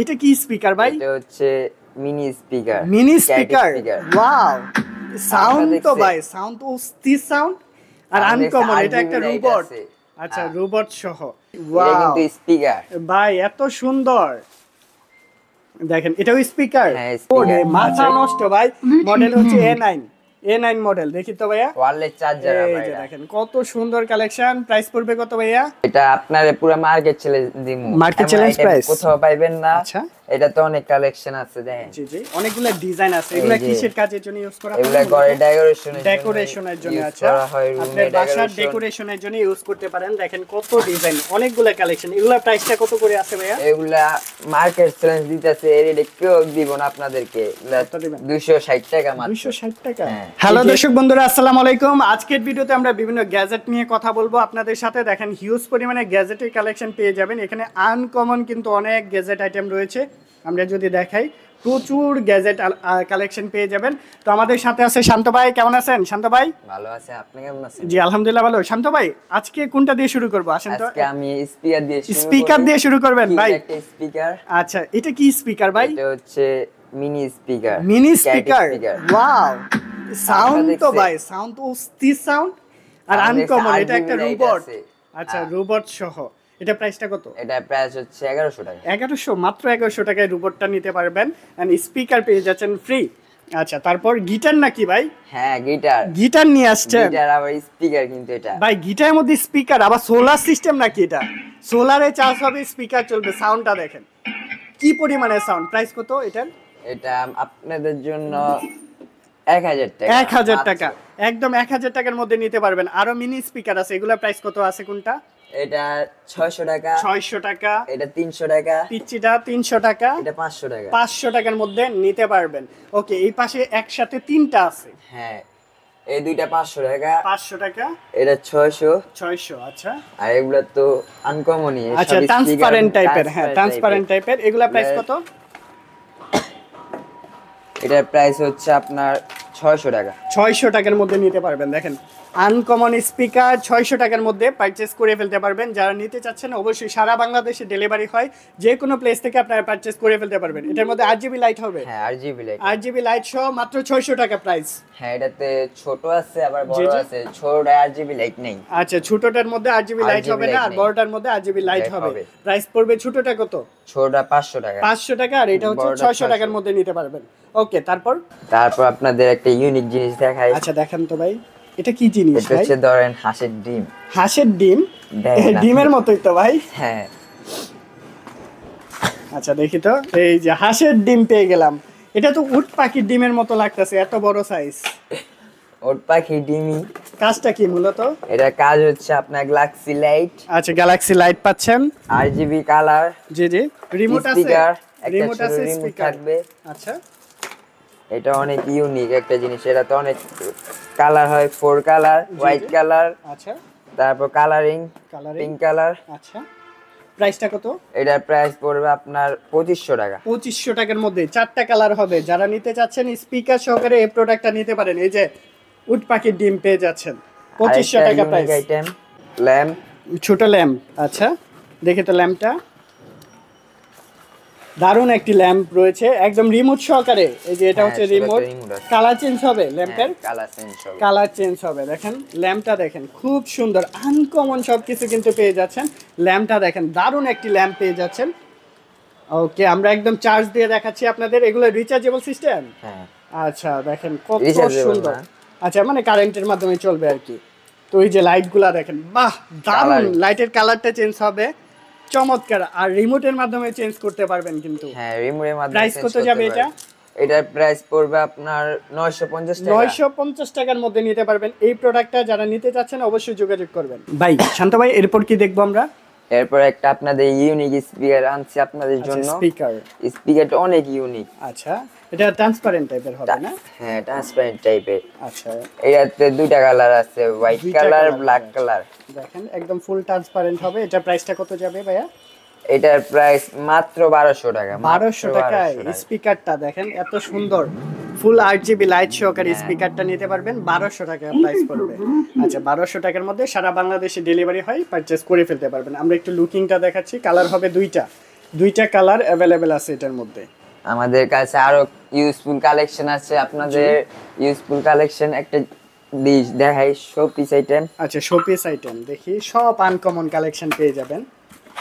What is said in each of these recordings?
এটা কি স্পিকার ভাই? এটা হচ্ছে mini speaker. Mini speaker, wow! Sound তো ভাই, সাউন্ড তো অস্থির সাউন্ড আর আনকমন। এটা একটা রোবট। আচ্ছা, রোবট সহ, এটা কিন্তু স্পিকার ভাই এত সুন্দর। দেখেন এটাও স্পিকার। হ্যাঁ, স্পিকার। মাথা নষ্ট ভাই। মডেল হচ্ছে A9 মডেল। দেখি তো ভাইয়া, ওয়্যারলেস চার্জার। এই যে দেখেন কত সুন্দর কালেকশন। প্রাইস পড়বে কত ভাইয়া? এটা আপনারে পুরো মার্কেট চ্যালেঞ্জ দিমু। মার্কেট চ্যালেঞ্জ প্রাইস কোথাও পাইবেন না। আচ্ছা, এটা তো অনেক কালেকশন আছে দেখেন। জি জি, অনেকগুলা ডিজাইন আছে। এগুলা কিসের কাজের জন্য ইউজ করা হয়? এগুলা ঘরে ডেকোরেশনের জন্য। আচ্ছা, আপনার বাসার ডেকোরেশনের জন্য ইউজ করতে পারেন। দেখেন কত ডিজাইন, অনেকগুলা কালেকশন। এগুলা প্রাইসটা কত করে আছে ভাইয়া? এগুলা মার্কেট চ্যালেঞ্জ দিতেছে, এর এটা কেউ দিব না আপনাদেরকে। 260 টাকা মাত্র। 260 টাকা। হ্যালো দর্শক বন্ধুরা, আসসালামু আলাইকুম। আজকের ভিডিওতে আমরা বিভিন্ন গ্যাজেট নিয়ে কথা বলবো আপনাদের সাথে। দেখেন হিউজ পরিমাণে গ্যাজেটের কালেকশন পেয়ে যাবেন এখানে। আনকমন কিন্তু অনেক গ্যাজেট আইটেম রয়েছে। আমরা যদি দেখাই, প্রচুর গ্যাজেট কালেকশন পেয়ে যাবেন। তো আমাদের সাথে আছে শান্ত ভাই। কেমন আছেন শান্ত ভাই? ভালো আছে, আপনি কেমন আছেন? জি আলহামদুলিল্লাহ ভালো। শান্ত ভাই, আজকে কোনটা দিয়ে শুরু করব? আসেন তো। আজকে আমি স্পিকার দিয়ে শুরু করবেন ভাই? একটা স্পিকার। আচ্ছা, এটা কি স্পিকার ভাই? এটা হচ্ছে mini speaker. Mini speaker, wow! Sound তো ভাই, সাউন্ড তো অস্থির সাউন্ড আর আনকমন। এটা একটা রোবট। আচ্ছা, রোবট সহ। এটা প্রাইসটা কত? এটা প্রাইস হচ্ছে 1100 টাকা। 1100, মাত্র 1100 টাকায় রোবটটা নিতে পারবেন। এন্ড স্পিকার পেয়ে যাচ্ছেন ফ্রি। আচ্ছা, তারপর গিটার নাকি ভাই? হ্যাঁ, গিটার। গিটার নিয়ে আসছেন? গিটার আবার স্পিকার কিন্তু এটা। ভাই গিটারের মধ্যে স্পিকার, আবার সোলার সিস্টেম নাকি এটা? সোলারে চার্জ হবে, স্পিকার চলবে। সাউন্ডটা দেখেন কি পরিমাণে সাউন্ড। প্রাইস কত এটার? এটা আপনাদের জন্য 1000 টাকা। 1000 টাকা, একদম 1000 টাকার মধ্যে নিতে পারবেন। আরো মিনি স্পিকার আছে, এগুলা প্রাইস কত আছে কোনটা? এটা 600 টাকা। 600 টাকা। এটা 300 টাকা। পিচ্চিটা 300 টাকা। এটা 500 টাকা। 500 টাকার মধ্যে নিতে পারবেন। ওকে, এই পাশে একসাথে তিনটা আছে। হ্যাঁ, এই দুইটা 500 টাকা। 500 টাকা। এটা 600। 600, আচ্ছা। আর এগুলা তো আনকমনই। আচ্ছা, ট্রান্সপারেন্ট টাইপের। হ্যাঁ, ট্রান্সপারেন্ট টাইপের। এগুলা প্রাইস কত? এটার প্রাইস হচ্ছে আপনার 600 টাকা। 600 টাকার মধ্যে নিতে পারবেন। দেখেন আনকমন স্পিকার 600 টাকার মধ্যে পারচেজ করে ফেলতে পারবেন। যারা নিতে চাচ্ছেন অবশ্যই সারা বাংলাদেশে ডেলিভারি হয়। যে কোনো প্লেস থেকে আপনারা পারচেজ করে ফেলতে পারবেন। এটার মধ্যে আরজিবি লাইট হবে। হ্যাঁ, আরজিবি লাইট সহ মাত্র 600 টাকা প্রাইস। হ্যাঁ, এটাতে ছোট আছে আবার বড় আছে। ছোটটা আরজিবি লাইট নেই। আচ্ছা, ছোটটার মধ্যে আরজিবি লাইট হবে না, আর বড়টার মধ্যে আরজিবি লাইট হবে। প্রাইস পড়বে ছোটটা কত? ছোটটা 500 টাকা। 500 টাকা, আর এটা হচ্ছে 600 টাকার মধ্যে নিতে পারবেন। ওকে, তারপর আপনাদের একটা ইউনিক জিনিস দেখাই। আচ্ছা, দেখান তো ভাই, এটা কি জিনিস এটা ভাই? হচ্ছে ধরেন হাঁসের ডিম। হাঁসের ডিম? ডিমের মতোই তো ভাই। হ্যাঁ। আচ্ছা, দেখি তো। এই যে হাঁসের ডিম পেয়ে গেলাম। এটা তো উট পাখির ডিমের মতো লাগতেছে, এত বড় সাইজ। উট পাখির ডিমই। কাজটা কি মূলত? এটা কাজ হচ্ছে আপনার গ্যালাক্সি লাইট। আচ্ছা, গ্যালাক্সি লাইট পাচ্ছেন। RGB colour. জি জি, রিমোট আছে। রিমোট আছে, স্পিকার থাকবে। আচ্ছা, এটা অনেক ইউনিক একটা জিনিস। এটা তো অনেক কালার হয়, 4 কালার, হোয়াইট কালার। আচ্ছা, তারপর কালারিং, পিঙ্ক কালার। আচ্ছা, প্রাইসটা কত? এটার প্রাইস পড়বে আপনার 2500 টাকা। 2500 টাকার মধ্যে 4টা কালার হবে। যারা নিতে চাচ্ছেন স্পিকার সহকারে এই প্রোডাক্টটা নিতে পারেন। এই যে উট পাখির ডিম পেয়ে যাচ্ছেন 2500 টাকা প্রাইস। আইটেম ল্যাম্প, ছোট ল্যাম্প। আচ্ছা, দেখে তো ল্যাম্পটা দারুণ একটি ল্যাম্প রয়েছে, একদম রিমোট সহকারে। এই যে এটা হচ্ছে রিমোট। কালার চেঞ্জ হবে ল্যাম্পের? কালার চেঞ্জ হবে। দেখেন ল্যাম্পটা দেখেন খুব সুন্দর, আনকমন সবকিছু কিন্তু পেয়ে যাচ্ছেন। ল্যাম্পটা দেখেন, দারুণ একটি ল্যাম্প পেয়ে যাচ্ছেন। ওকে, আমরা একদম চার্জ দিয়ে দেখাচ্ছি আপনাদের। এগুলো রিচার্জেবল সিস্টেম? হ্যাঁ। আচ্ছা, দেখেন কত সুন্দর। আচ্ছা, মানে কারেন্টের মাধ্যমে চলবে আর কি। তো এই যে লাইটগুলা দেখেন, বাহ দারুণ। লাইটের কালারটা চেঞ্জ হবে, চমৎকার। আর রিমোটের মাধ্যমে চেঞ্জ করতে পারবেন কিন্তু। হ্যাঁ, রিমোটের মাধ্যমে। প্রাইস কত যাবে এটা? এটার প্রাইস পড়বে আপনার 950 টাকা। 950 টাকার মধ্যে নিতে পারবেন এই প্রোডাক্টটা। যারা নিতে চাচ্ছেন অবশ্যই যোগাযোগ করবেন। ভাই শান্ত ভাই, এরপর কি দেখবো আমরা? এরপর একটা আপনাদের ইউনিক স্পিকার আনছি আপনাদের জন্য। স্পিকারটা অনেক ইউনিক। আচ্ছা, এটা ট্রান্সপারেন্ট টাইপের হবে না? হ্যাঁ, ট্রান্সপারেন্ট টাইপের। আচ্ছা, এটাতে দুইটা কালার আছে, হোয়াইট কালার, ব্ল্যাক কালার। দেখেন একদম ফুল ট্রান্সপারেন্ট হবে। এটা প্রাইসটা কত যাবে ভাইয়া? এটার প্রাইস মাত্র 1200 টাকা। 1200 টাকায় স্পিকারটা দেখেন এত সুন্দর, ফুল আরজিবি লাইট সহকারে স্পিকারটা নিতে পারবেন। 1200 টাকা প্রাইস পড়বে। আচ্ছা, 1200 টাকার মধ্যে সারা বাংলাদেশে ডেলিভারি হয়, পারচেজ করে ফেলতে পারবেন। আমরা একটু লুকিংটা দেখাচ্ছি। কালার হবে দুইটা, দুইটা কালার अवेलेबल আছে এটার মধ্যে। আমাদের কাছে আরো ইউজফুল কালেকশন আছে, আপনাদের ইউজফুল কালেকশন একটা ডিশ দেখাই, শোপিস আইটেম। আচ্ছা শোপিস আইটেম দেখি, সব আনকমন কালেকশন পেয়ে যাবেন।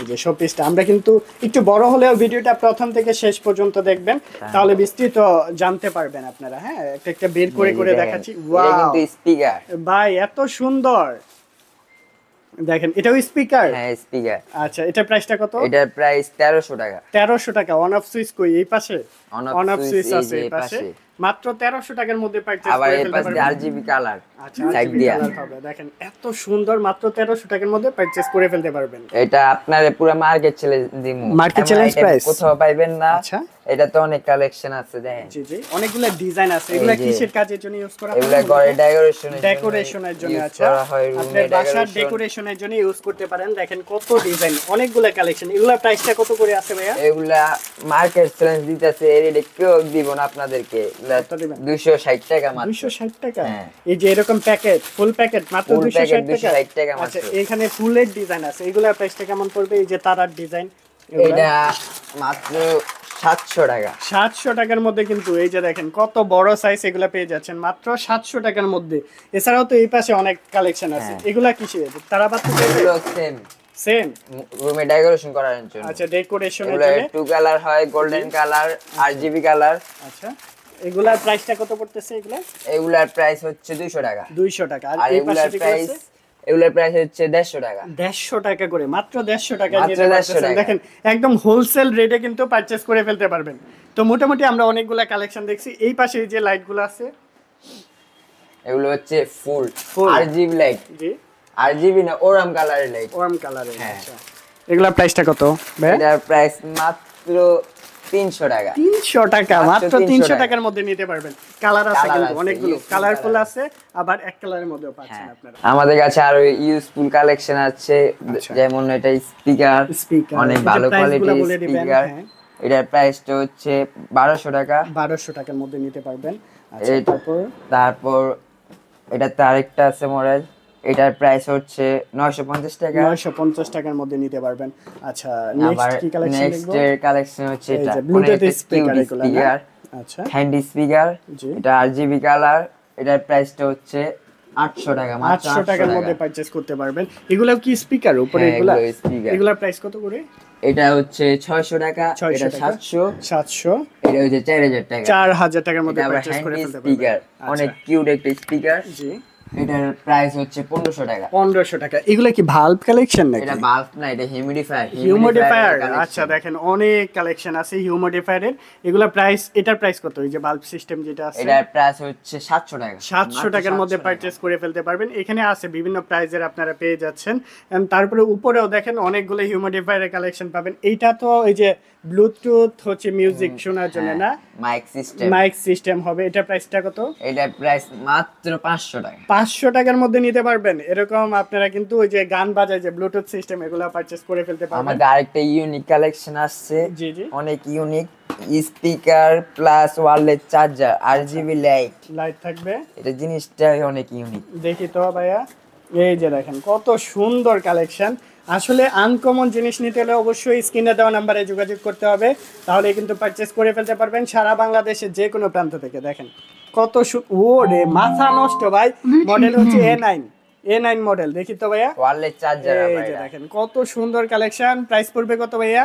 এই যে শোপিসটা আমরা কিন্তু একটু বড় হলেও ভিডিওটা প্রথম থেকে শেষ পর্যন্ত দেখবেন, তাহলে বিস্তৃত জানতে পারবেন আপনারা। হ্যাঁ একটা একটা বের করে করে দেখাচ্ছি। ওয়াও কিন্তু স্পিকার ভাই এত সুন্দর, দেখেন এটাও স্পিকার। হ্যাঁ স্পিকার। আচ্ছা এটা প্রাইসটা কত? এটার প্রাইস 1300 টাকা। 1300 টাকা। অন অফ সুইচ কই এই পাশে? অন অফ সুইচ সুইচ আছে এই পাশে, মাত্র 1300 টাকার মধ্যে পারচেজ আবার করে এই ফেলতে পাশে পারবেন। আরজিবি কালার আচ্ছা সাইড RGB দিয়া কালার হবে, দেখেন এত সুন্দর, মাত্র 1300 টাকার মধ্যে পারচেজ করে ফেলতে পারবেন। এটা আপনার পুরো মার্কেট চ্যালেঞ্জ দিমু, মার্কেট চ্যালেঞ্জ প্রাইস কোথাও পাইবেন না। আচ্ছা এটা তো অনেক কালেকশন আছে দেখেন। জি জি অনেকগুলো ডিজাইন আছে। এগুলা কিসের কাজের জন্য ইউজ করা হয়? এগুলা ঘরে ডেকোরেশনের জন্য। আচ্ছা হয় আপনার বাসার ডেকোরেশনের জন্য ইউজ করতে পারেন। দেখেন কত ডিজাইন, অনেকগুলো কালেকশন। এগুলা প্রাইসটা কত করে আছে ভাইয়া? এগুলা মার্কেট চ্যালেঞ্জ দিতেছে, এর এটা কেউ দিব না আপনাদেরকে। 260 টাকা মাত্র। 260 টাকা। এই যে এরকম প্যাকেট, ফুল প্যাকেট মাত্র 260 টাকা। আচ্ছা এখানে ফুলের ডিজাইন আছে, এগুলা প্রাইসটা কেমন পড়বে? এই যে তারার ডিজাইন, এটা মাত্র 700 টাকা। 700 টাকার মধ্যে কিন্তু এই যে দেখেন কত বড় সাইজ, এগুলা পেয়ে যাচ্ছেন মাত্র 700 টাকার মধ্যে। এছাড়াও তো এই পাশে অনেক কালেকশন আছে। এগুলা কিসের? তারা বাতি এগুলো সেম রুমে ডেকোরেশন করার জন্য। আচ্ছা ডেকোরেশনের জন্য এগুলো টু কালার হয়, গোল্ডেন কালার, আরজিবি কালার। আচ্ছা এগুলার প্রাইসটা কত পড়তেছে? এগুলার প্রাইস হচ্ছে 200 টাকা। 200 টাকা। আর এই এগুলার পাশে প্রাইস, এগুলার প্রাইস হচ্ছে 150 টাকা। 150 টাকা করে, মাত্র 150 টাকা মাত্র নিতে 150 পারছেন। টাকা। দেখেন একদম হোলসেল রেটে কিন্তু পারচেজ করে ফেলতে পারবেন। তো মোটামুটি আমরা অনেকগুলা কালেকশন দেখছি। এই পাশে যে লাইটগুলো আছে এগুলো হচ্ছে ফুল আরজিবি লাইট। জি আরজিবি না, ওরাম কালারের লাইট। ওরাম কালারের। আচ্ছা এগুলা প্রাইসটা কত ভাই? এটার প্রাইস মাত্র 300 টাকা। 300 টাকা, মাত্র 300 টাকার মধ্যে নিতে পারবেন। কালার আছে কিন্তু অনেকগুলো, কালারফুল আছে, আবার এক কালারের মধ্যেও পাচ্ছেন আপনারা। আমাদের কাছে আরো ইউজফুল কালেকশন আছে, যেমন এটা স্পিকার, অনেক ভালো কোয়ালিটির স্পিকার। এটার প্রাইসটা হচ্ছে 1200 টাকা। 1200 টাকার মধ্যে নিতে পারবেন। আচ্ছা তারপর এটা তো আরেকটা আছে মডেল, এটার প্রাইস হচ্ছে 950 টাকা। 950 টাকার মধ্যে নিতে পারবেন। আচ্ছা নেক্সট কি কালেকশন দেখব? নেক্সট এর কালেকশন হচ্ছে এটা ব্লুটুথ স্পিকার। আচ্ছা হ্যান্ডি স্পিকার, এটা আরজিবি কালার। এটার প্রাইসটা হচ্ছে 800 টাকা। 800 টাকার মধ্যে পারচেজ করতে পারবেন। এগুলা কি স্পিকার উপরে? এগুলা প্রাইস কত করে? এটা হচ্ছে 600 টাকা, এটা 700, এটা হচ্ছে 4000 টাকা। 4000 টাকার মধ্যে পারচেজ করে ফেলতে পারবেন। স্পিকার অনেক কিউট একটা স্পিকার। জি এটার প্রাইস হচ্ছে 1500 টাকা। 1500 টাকা। এগুলা কি ভাল্ব কালেকশন নাকি? এটা ভাল্ব না, এটা হিউমিডিফায়ার। আচ্ছা দেখেন অনেক কালেকশন আছে হিউমিডিফায়ারের। এগুলা প্রাইস, এটার প্রাইস কত? এই যে বাল্ব সিস্টেম যেটা আছে, এটার প্রাইস হচ্ছে 700 টাকা। 700 টাকার মধ্যে পারচেজ করে ফেলতে পারবেন। এখানে আছে বিভিন্ন প্রাইজের আপনারা পেয়ে যাচ্ছেন। তারপরে উপরেও দেখেন অনেকগুলো হিউমিডিফায়ারের কালেকশন পাবেন। এইটা তো এই যে ব্লুটুথ হচ্ছে মিউজিক শোনার জন্য না, মাইক সিস্টেম হবে। এটা প্রাইসটা কত? এটা প্রাইস মাত্র 500 টাকা। 500 টাকার মধ্যে নিতে পারবেন। এরকম আপনারা কিন্তু ওই যে গান বাজায় যে ব্লুটুথ সিস্টেম, এগুলো পারচেজ করে ফেলতে পারবেন। আমাদের আরেকটা ইউনিক কালেকশন আসছে। জি জি অনেক unique speaker plus wireless charger, RGB light থাকবে। এটা জিনিসটা অনেক ইউনিক। দেখি তো ভাইয়া, এই যে দেখেন কত সুন্দর কালেকশন। আসলে আনকমন জিনিস নিতে হলে অবশ্যই স্ক্রিনে দেওয়া নাম্বারে যোগাযোগ করতে হবে, তাহলে কিন্তু পারচেজ করে ফেলতে পারবেন সারা বাংলাদেশের যে কোনো প্রান্ত থেকে। দেখেন কত ওরে মাথা নষ্ট ভাই। মডেল হচ্ছে A9 মডেল। দেখি তো ভাইয়া ওয়্যারলেস চার্জার। এই যে দেখেন কত সুন্দর কালেকশন। প্রাইস পড়বে কত ভাইয়া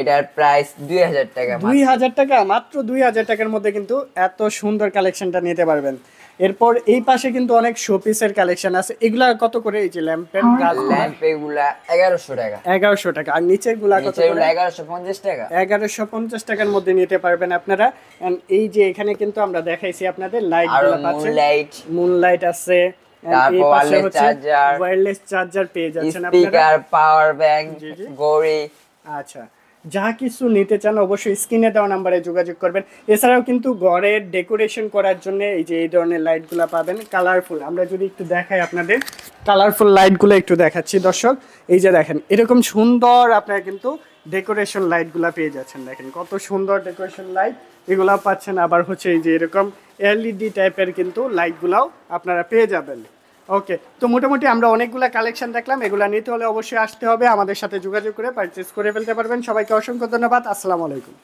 এটার প্রাইস 2000 টাকা। 2000 টাকা, মাত্র 2000 টাকার মধ্যে কিন্তু এত সুন্দর কালেকশনটা নিতে পারবেন। এরপর এই পাশে কিন্তু অনেক শোপিসের কালেকশন আছে। এগুলা কত করে? এই যে ল্যাম্প এগুলা 1100 টাকা। 1100 টাকা। আর নিচের গুলা কত করে? 1150 টাকা। 1150 টাকার মধ্যে নিতে পারবেন আপনারা। এই যে এখানে কিন্তু আমরা দেখাইছি আপনাদের লাইটগুলো পাচ্ছেন, মুনলাইট আছে, তারপর ওয়্যারলেস চার্জার পেয়ে যাচ্ছেন আপনারা, স্পিকার, পাওয়ার ব্যাংক, ঘড়ি। আচ্ছা যা কিছু নিতে চান অবশ্যই স্ক্রিনে দেওয়া নাম্বারে যোগাযোগ করবেন। এছাড়াও কিন্তু ঘরের ডেকোরেশন করার জন্য এই যে এই ধরনের লাইটগুলো পাবেন কালারফুল। আমরা যদি একটু দেখাই আপনাদের কালারফুল লাইটগুলো একটু দেখাচ্ছি দর্শক। এই যে দেখেন এরকম সুন্দর আপনারা কিন্তু ডেকোরেশন লাইটগুলো পেয়ে যাচ্ছেন। দেখেন কত সুন্দর ডেকোরেশন লাইট এগুলো পাচ্ছেন। আবার হচ্ছে এই যে এরকম এলইডি টাইপের কিন্তু লাইটগুলোও আপনারা পেয়ে যাবেন। ওকে, তো মোটামুটি আমরা অনেকগুলা কালেকশন দেখলাম, এগুলা নিতে হলে অবশ্যই আসতে হবে, আমাদের সাথে যোগাযোগ করে পারচেজ করে ফেলতে পারবেন। সবাইকে অসংখ্য ধন্যবাদ, আসসালামু আলাইকুম।